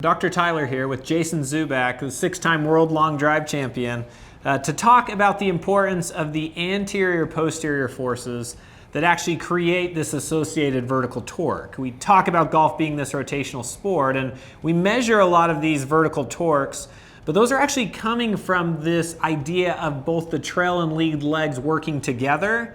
Dr. Tyler here with Jason Zuback, the 6-time world long drive champion, to talk about the importance of the anterior-posterior forces that actually create this associated vertical torque. We talk about golf being this rotational sport, and we measure a lot of these vertical torques, but those are actually coming from this idea of both the trail and lead legs working together,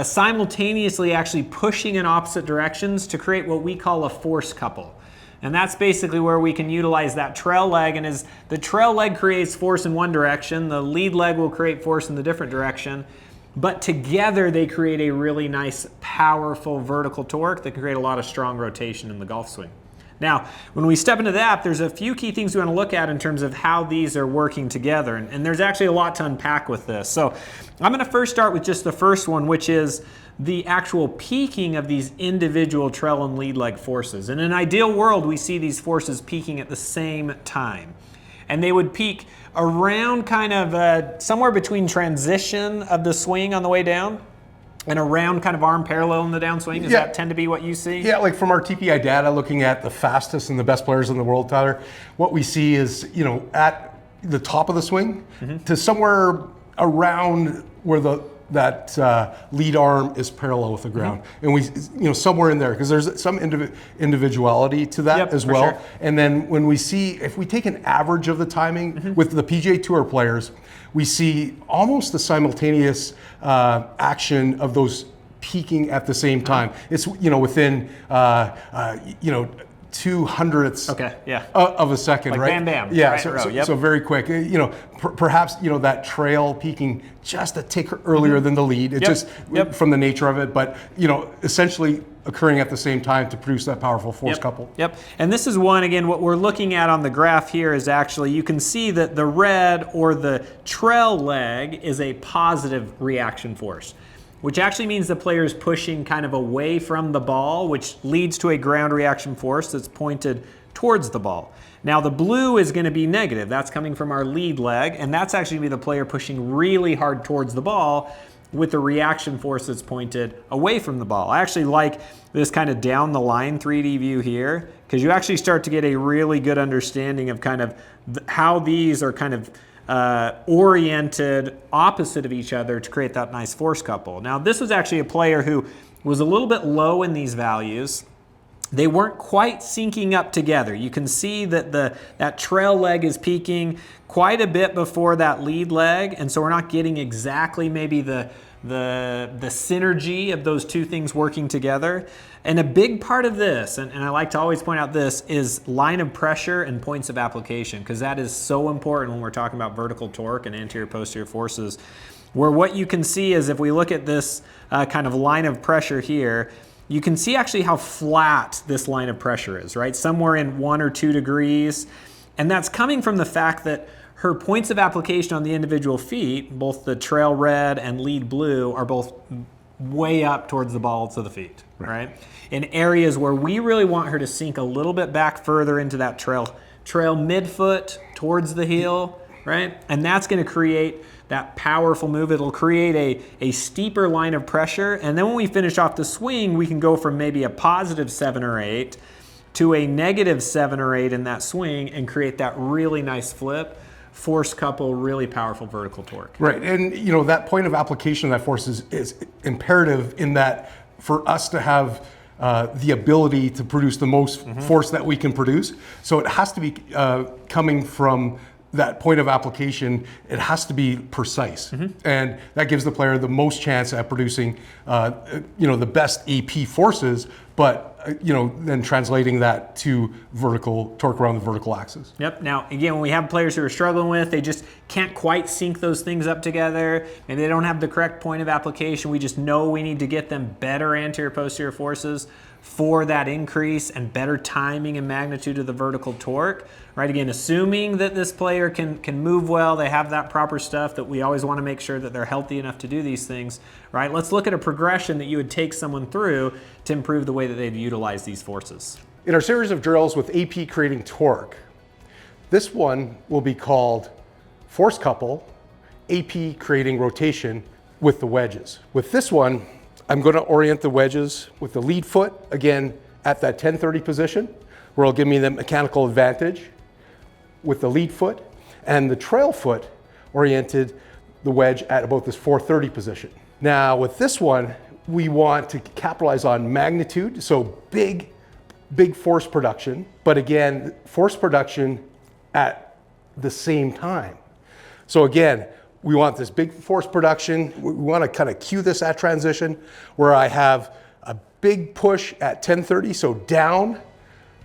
simultaneously actually pushing in opposite directions to create what we call a force couple. And that's basically where we can utilize that trail leg, and as the trail leg creates force in one direction, the lead leg will create force in the different direction, but together they create a really nice, powerful vertical torque that can create a lot of strong rotation in the golf swing. Now, when we step into that, there's a few key things we want to look at in terms of how these are working together, and there's actually a lot to unpack with this. So I'm going to first start with just the first one, which is the actual peaking of these individual trail and lead leg forces. In an ideal world, we see these forces peaking at the same time. And they would peak around kind of somewhere between transition of the swing on the way down and around kind of arm parallel in the downswing. Does that tend to be what you see? Yeah, like from our TPI data, looking at the fastest and the best players in the world, Tyler, what we see is, at the top of the swing to somewhere around where that lead arm is parallel with the ground. And we, somewhere in there, because there's some individuality to that as well. Sure. And then when we see, if we take an average of the timing with the PGA Tour players, we see almost the simultaneous action of those peaking at the same time. It's, within, 2/100ths of a second, like right? Bam Bam. Yeah, Right, so very quick. Perhaps that trail peaking just a tick earlier than the lead. It's just from the nature of it, but essentially occurring at the same time to produce that powerful force couple. And this is one, again, what we're looking at on the graph here is actually, you can see that the red or the trail leg is a positive reaction force, which actually means the player is pushing kind of away from the ball, which leads to a ground reaction force that's pointed towards the ball. Now the blue is going to be negative. That's coming from our lead leg, and that's actually going to be the player pushing really hard towards the ball with the reaction force that's pointed away from the ball. I actually like this kind of down the line 3D view here, because you actually start to get a really good understanding of kind of how these are kind of oriented opposite of each other to create that nice force couple. Now this was actually a player who was a little bit low in these values. They weren't quite syncing up together. You can see that that trail leg is peaking quite a bit before that lead leg, and so we're not getting exactly maybe the synergy of those two things working together. And a big part of this, and I like to always point out this, is line of pressure and points of application, because that is so important when we're talking about vertical torque and anterior-posterior forces, where what you can see is if we look at this kind of line of pressure here, you can see actually how flat this line of pressure is, right? Somewhere in 1 or 2 degrees. And that's coming from the fact that her points of application on the individual feet, both the trail red and lead blue, are both way up towards the balls of the feet, right? In areas where we really want her to sink a little bit back further into that trail midfoot towards the heel, right? And that's going to create that powerful move. It'll create a steeper line of pressure, and then when we finish off the swing, we can go from maybe a positive 7 or 8 to a negative 7 or 8 in that swing and create that really nice flip, force couple, really powerful vertical torque. Right, and that point of application of that force is imperative in that for us to have the ability to produce the most force that we can produce. So it has to be coming from that point of application. It has to be precise, and that gives the player the most chance at producing, the best AP forces. But then translating that to vertical torque around the vertical axis. Now, again, when we have players who are struggling with, they just can't quite sync those things up together, and they don't have the correct point of application. We just know we need to get them better anterior-posterior forces for that increase and better timing and magnitude of the vertical torque, right? Again, assuming that this player can move well, they have that proper stuff, that we always want to make sure that they're healthy enough to do these things, right? Let's look at a progression that you would take someone through to improve the way that they'd utilize these forces. In our series of drills with AP creating torque, this one will be called force couple, AP creating rotation with the wedges. With this one, I'm going to orient the wedges with the lead foot, again, at that 1030 position, where it'll give me the mechanical advantage with the lead foot, and the trail foot oriented the wedge at about this 430 position. Now with this one, we want to capitalize on magnitude, so big force production, but again, force production at the same time. So again, we want this big force production. We want to kind of cue this at transition where I have a big push at 1030, so down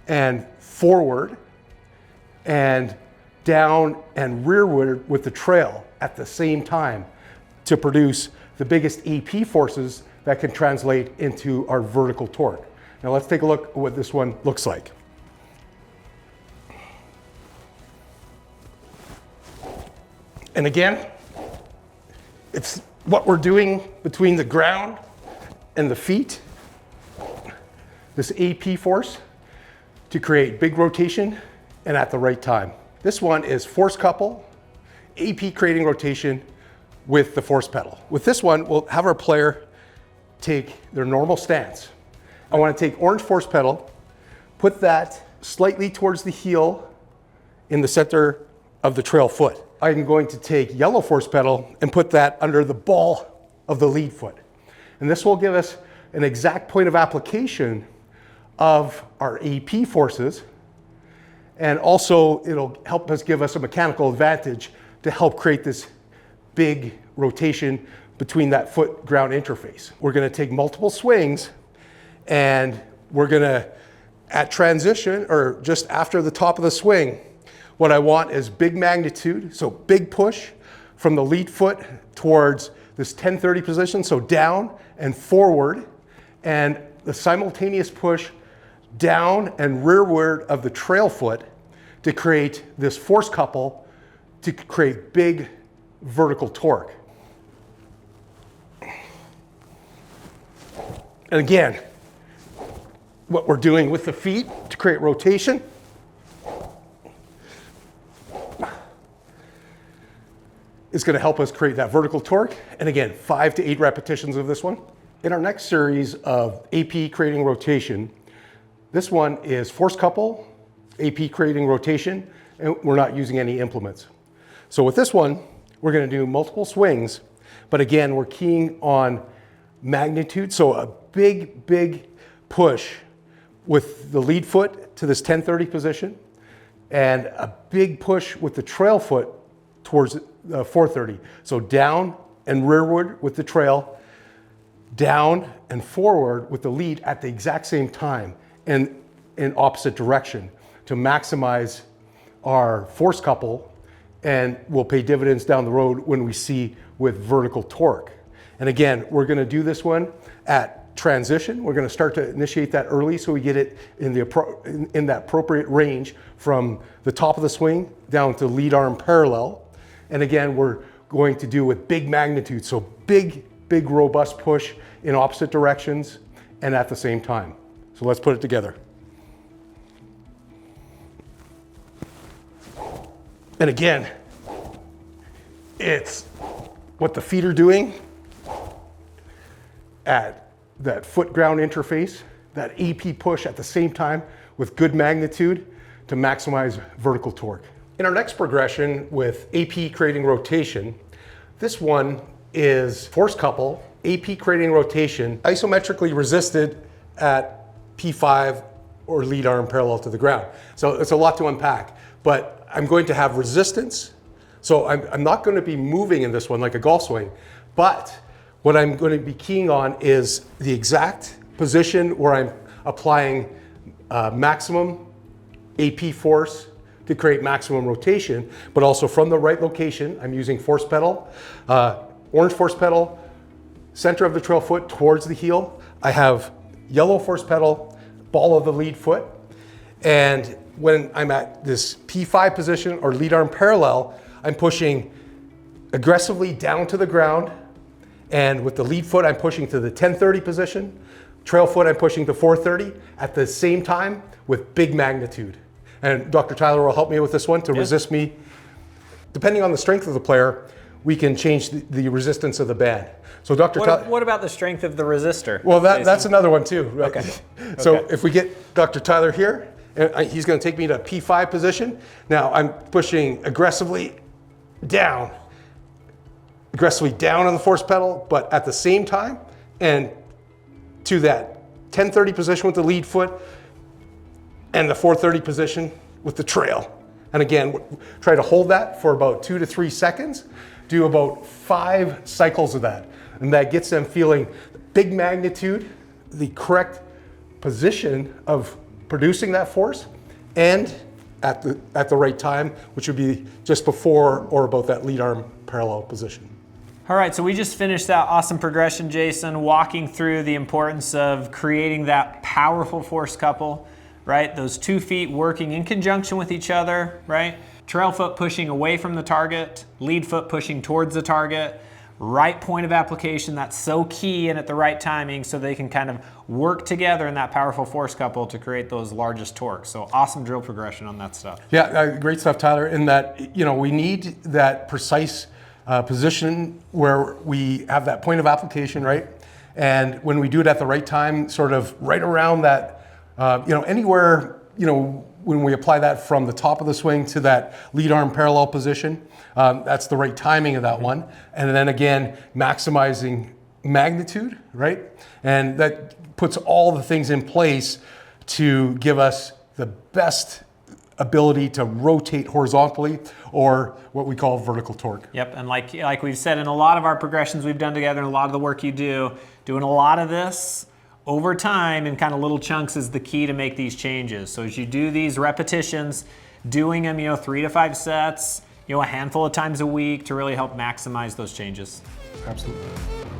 and forward, and down and rearward with the trail at the same time to produce the biggest AP forces that can translate into our vertical torque. Now let's take a look at what this one looks like. And again, it's what we're doing between the ground and the feet, this AP force to create big rotation and at the right time. This one is force couple, AP creating rotation with the force pedal. With this one, we'll have our player take their normal stance. I want to take orange force pedal, put that slightly towards the heel in the center of the trail foot. I'm going to take yellow force pedal and put that under the ball of the lead foot. And this will give us an exact point of application of our AP forces. And also it'll help us give us a mechanical advantage to help create this big rotation between that foot ground interface. We're going to take multiple swings, and we're going to, at transition or just after the top of the swing, what I want is big magnitude, so big push from the lead foot towards this 1030 position, so down and forward, and the simultaneous push down and rearward of the trail foot to create this force couple to create big vertical torque. And again, what we're doing with the feet to create rotation is going to help us create that vertical torque. And again, 5 to 8 repetitions of this one. In our next series of AP creating rotation, this one is force couple, AP creating rotation, and we're not using any implements. So with this one, we're going to do multiple swings, but again, we're keying on magnitude. So a big push with the lead foot to this 1030 position, and a big push with the trail foot towards 430. So down and rearward with the trail, down and forward with the lead at the exact same time and in opposite direction to maximize our force couple, and will pay dividends down the road when we see with vertical torque. And again, we're going to do this one at transition. We're going to start to initiate that early so we get it in that appropriate range from the top of the swing down to lead arm parallel. And again, we're going to do with big magnitude, so big robust push in opposite directions and at the same time. So let's put it together. And again, it's what the feet are doing at that foot ground interface, that AP push at the same time with good magnitude to maximize vertical torque. In our next progression with AP creating rotation, this one is force couple, AP creating rotation, isometrically resisted at P5 or lead arm parallel to the ground. So it's a lot to unpack, but I'm going to have resistance. So I'm not going to be moving in this one like a golf swing, but what I'm going to be keying on is the exact position where I'm applying maximum AP force to create maximum rotation, but also from the right location. I'm using force pedal, orange force pedal, center of the trail foot towards the heel. I have yellow force pedal, ball of the lead foot. And when I'm at this P5 position or lead arm parallel, I'm pushing aggressively down to the ground. And with the lead foot, I'm pushing to the 1030 position. Trail foot, I'm pushing to 430 at the same time with big magnitude. And Dr. Tyler will help me with this one to resist me. Depending on the strength of the player, we can change the resistance of the band. So Dr. Tyler. What about the strength of the resistor? Well, that's another one too. Right? Okay. So if we get Dr. Tyler here, He's going to take me to P5 position. Now I'm pushing aggressively down on the force pedal, but at the same time, and to that 1030 position with the lead foot and the 430 position with the trail. And again, try to hold that for about 2 to 3 seconds. Do about 5 cycles of that. And that gets them feeling big magnitude, the correct position of producing that force, and at the right time, which would be just before or about that lead arm parallel position. All right, so we just finished that awesome progression, Jason, walking through the importance of creating that powerful force couple, right? Those 2 feet working in conjunction with each other, right? Trail foot pushing away from the target, lead foot pushing towards the target, right point of application, that's so key, and at the right timing so they can kind of work together in that powerful force couple to create those largest torques. So awesome drill progression on that stuff. Yeah, great stuff, Tyler. In that, we need that precise position where we have that point of application, right? And when we do it at the right time, sort of right around that, anywhere, when we apply that from the top of the swing to that lead arm parallel position, that's the right timing of that one. And then again, maximizing magnitude, right? And that puts all the things in place to give us the best ability to rotate horizontally, or what we call vertical torque. Yep, and like we've said in a lot of our progressions we've done together and a lot of the work you do, doing a lot of this over time in kind of little chunks is the key to make these changes. So as you do these repetitions, doing them 3 to 5 sets, a handful of times a week to really help maximize those changes. Absolutely.